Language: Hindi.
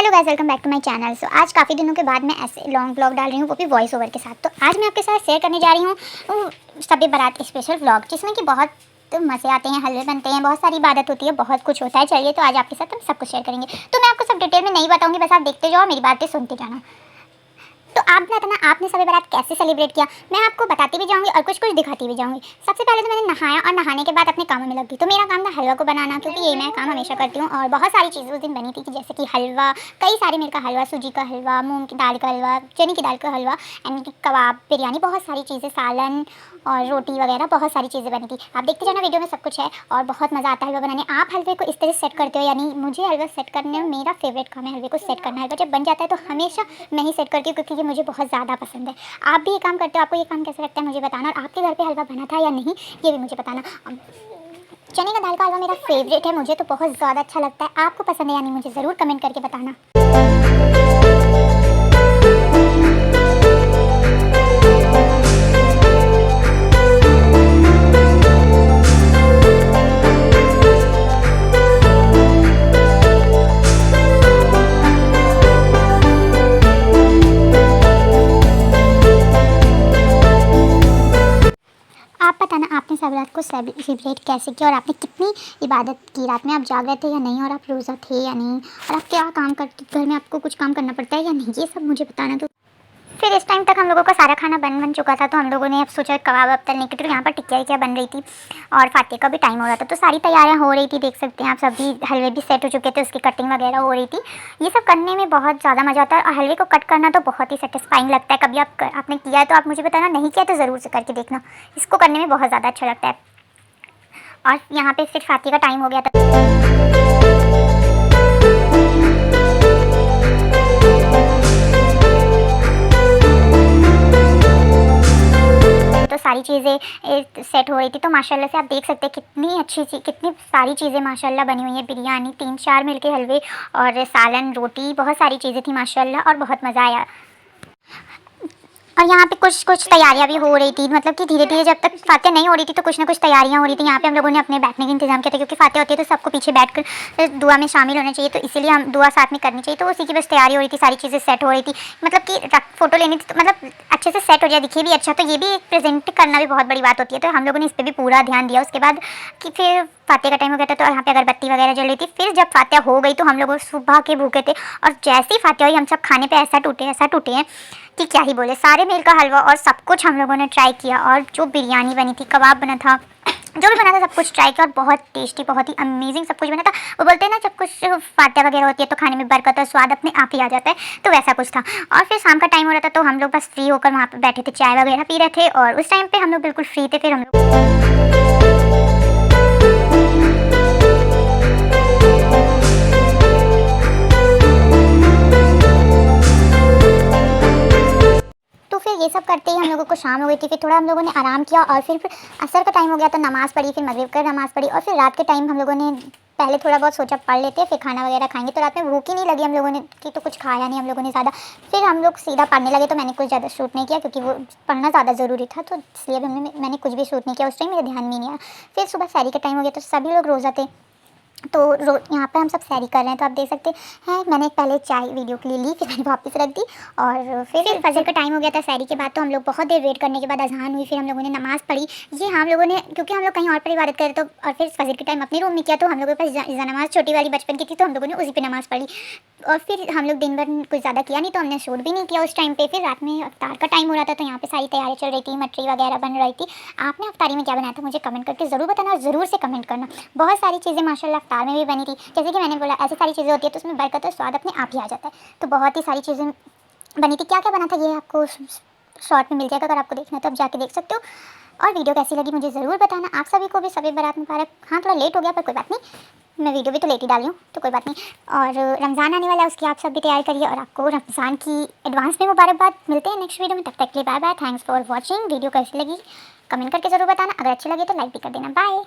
Hello guys, welcome back to my channel. So आज काफ़ी दिनों के बाद मैं ऐसे लॉन्ग व्लॉग डाल रही हूँ, वो भी वॉइस ओवर के साथ। तो आज मैं आपके साथ शेयर करने जा रही हूँ शब बारात स्पेशल व्लॉग, जिसमें कि बहुत मज़े आते हैं, हलवे बनते हैं, बहुत सारी इबादत होती है, बहुत कुछ होता है। चलिए तो आज आपके साथ हम सब कुछ शेयर करेंगे। तो मैं आपको सब डिटेल में नहीं बताऊँगी, बस आप देखते जाओ, मेरी बातें सुनते जाना। तो आप बताना आपने शब बारात कैसे सेलिब्रेट किया, मैं आपको बताती भी जाऊंगी और कुछ कुछ दिखाती भी जाऊंगी। सबसे पहले तो मैंने नहाया और नहाने के बाद अपने कामों में लग गई। तो मेरा काम था हलवा को बनाना, क्योंकि ये मैं काम हमेशा करती हूँ। और बहुत सारी चीज़ें उस दिन बनी थी, कि जैसे कि हलवा, कई सारे मेरे का हलवा, सूजी का हलवा, मूंग की दाल का हलवा, चने की दाल का हलवा, एंड कबाब, बिरयानी, बहुत सारी चीज़ें, सालन और रोटी वगैरह, बहुत सारी चीज़ें बनी थी। आप देखते जाना, वीडियो में सब कुछ है और बहुत मज़ा आता है हलवा बनाने। आप हलवे को इस तरह से सेट करते हो, यानी मुझे हलवा सेट करने में मेरा फेवरेट काम है हलवे को सेट करना। हलवा जब बन जाता है तो हमेशा मैं ही सेट करती हूँ, क्योंकि ये मुझे बहुत ज़्यादा पसंद है। आप भी ये काम करते हो, आपको ये काम कैसे लगता है मुझे बताना। और आपके घर पे हलवा बना था या नहीं, ये भी मुझे बताना। चने का दाल का हलवा मेरा फेवरेट है, मुझे तो बहुत ज़्यादा अच्छा लगता है। आपको पसंद है या नहीं, मुझे ज़रूर कमेंट करके बताना। आप बताना आपने शब बारात को सेलिब्रेट कैसे किया, और आपने कितनी इबादत की, रात में आप जाग रहे थे या नहीं, और आप रोज़ा थे या नहीं, और आप क्या काम करते, घर में आपको कुछ काम करना पड़ता है या नहीं, ये सब मुझे बताना। तो फिर इस टाइम तक हम लोगों का सारा खाना बन चुका था। तो हम लोगों ने अब सोचा कबाब अब तलने की। तो यहाँ पर टिक्किया बन रही थी और फातिया का भी टाइम हो रहा था। तो सारी तैयारियां हो रही थी, देख सकते हैं आप। सभी हलवे भी सेट हो चुके थे, उसकी कटिंग वगैरह हो रही थी। ये सब करने में बहुत ज़्यादा मज़ा आता है, और हलवे को कट करना तो बहुत ही सेटिस्फाइंग लगता है। कभी आपने किया है तो आप मुझे बताना, नहीं किया तो ज़रूर से करके देखना, इसको करने में बहुत ज़्यादा अच्छा लगता है। और यहाँ पर फिर फातिया का टाइम हो गया था। तो सारी चीज़ें सेट हो रही थी। तो माशाल्लाह से आप देख सकते हैं कितनी अच्छी कितनी सारी चीज़ें माशाल्लाह बनी हुई है। बिरयानी, 3-4 मिल के हलवे और सालन, रोटी, बहुत सारी चीज़ें थी माशाल्लाह, और बहुत मज़ा आया। और यहाँ पे कुछ कुछ तैयारियां भी हो रही थी, मतलब कि धीरे धीरे, जब तक फातिया नहीं हो रही थी तो कुछ ना कुछ तैयारियां हो रही थी। यहाँ पे हम लोगों ने अपने बैठने का इंतजाम किया था, क्योंकि फातिया होती है तो सबको पीछे बैठकर दुआ में शामिल होना चाहिए, तो इसीलिए हम दुआ साथ में करनी चाहिए। तो उसी की बस तैयारी हो रही थी, सारी चीज़ें सेट हो रही थी, मतलब कि फ़ोटो लेनी थी, तो मतलब अच्छे से सेट हो जाए, दिखे भी अच्छा। तो ये भी प्रेजेंट करना भी बहुत बड़ी बात होती है। तो हम लोगों ने इस पर भी पूरा ध्यान दिया। उसके बाद कि फिर फातिया का टाइम हो गया था, तो यहाँ पे अगरबत्ती वगैरह जल रही थी। फिर जब फातिया हो गई तो हम लोग सुबह के भूखे थे, और जैसे ही फातिया हुई हम सब खाने पे ऐसा टूटे हैं कि क्या ही बोले। सारे मिल का हलवा और सब कुछ हम लोगों ने ट्राई किया, और जो बिरयानी बनी थी, कबाब बना था, जो भी बना था सब कुछ ट्राई किया, और बहुत टेस्टी, बहुत ही अमेजिंग सब कुछ बना था। वो बोलते हैं ना, जब कुछ फातिया वगैरह होती है तो खाने में बरकत और स्वाद अपने आप ही आ जाता है, तो वैसा कुछ था। और फिर शाम का टाइम हो रहा था, तो हम लोग बस फ्री होकर वहाँ पर बैठे थे, चाय वगैरह पी रहे थे, और उस टाइम पर हम लोग बिल्कुल फ्री थे। फिर हम लोग तो फिर ये सब करते ही हम लोगों को शाम हो गई थी। फिर थोड़ा हम लोगों ने आराम किया, और फिर असर का टाइम हो गया तो नमाज़ पढ़ी, फिर मगरिब का नमाज़ पढ़ी, और फिर रात के टाइम हम लोगों ने पहले थोड़ा बहुत सोचा पढ़ लेते, फिर खाना वगैरह खाएंगे। तो रात में भूख ही नहीं लगी हम लोगों ने, कि तो कुछ खाया नहीं हम लोगों ने ज़्यादा। फिर हम लोग सीधा पढ़ने लगे। तो मैंने कुछ ज़्यादा शूट नहीं किया, क्योंकि वो पढ़ना ज़्यादा ज़रूरी था, तो इसलिए मैंने कुछ भी शूट नहीं किया। उस टाइम मेरे ध्यान में नहीं आया। फिर सुबह सैरी का टाइम हो गया, तो सभी लोग रोज़ा थे, तो यहाँ पे हम सब सैरी कर रहे हैं। तो आप देख सकते हैं, मैंने पहले चाय वीडियो के लिए ली, फिर मैंने वापस रख दी, और फिर फजर का टाइम हो गया था सैरी के बाद। तो हम लोग बहुत देर वेट करने के बाद अज़ान हुई, फिर हम लोगों ने नमाज़ पढ़ी। ये हम लोगों ने, क्योंकि हम लोग कहीं और पर इबादत कर रहे, तो और फिर फजर के टाइम अपने रूम में किया, तो हम लोगों के पास नमाज़ छोटी वाली बचपन की थी, तो हम लोगों ने उसी पर नमाज़ पढ़ी। और फिर हम लोग दिन भर कुछ ज़्यादा किया नहीं, तो हमने शूट भी नहीं किया उस टाइम पे। फिर रात में अफ्तार का टाइम हो रहा था, तो यहाँ पे सारी तैयारी चल रही थी, मटरी वगैरह बन रही थी। आपने अफ्तारी में क्या बनाया था मुझे कमेंट करके ज़रूर बताना, और ज़रूर से कमेंट करना। बहुत सारी चीज़ें माशाल्लाह अफ्तार में भी बनी थी। जैसे कि मैंने बोला, ऐसी सारी चीज़ें होती है तो उसमें बरकत और स्वाद अपने आप ही आ जाता है। तो बहुत ही सारी चीज़ें बनी थी। क्या क्या बना था ये आपको शॉर्ट में मिल जाएगा, अगर आपको देखना है तो आप जाके देख सकते हो। और वीडियो कैसी लगी मुझे ज़रूर बताना। आप सभी को भी शब बारात मुबारक। हाँ, थोड़ा लेट हो गया, पर कोई बात नहीं, मैं वीडियो भी तो लेट ही डाली हूँ, तो कोई बात नहीं। और रमज़ान आने वाला है, उसकी आप सब भी तैयारी करिए, और आपको रमज़ान की एडवांस में मुबारकबाद। मिलते हैं नेक्स्ट वीडियो में, तब तक के लिए bye bye. Thanks for watching. Video कैसी लगी कमेंट करके ज़रूर बताना, अगर अच्छी लगी तो लाइक भी कर देना। बाय।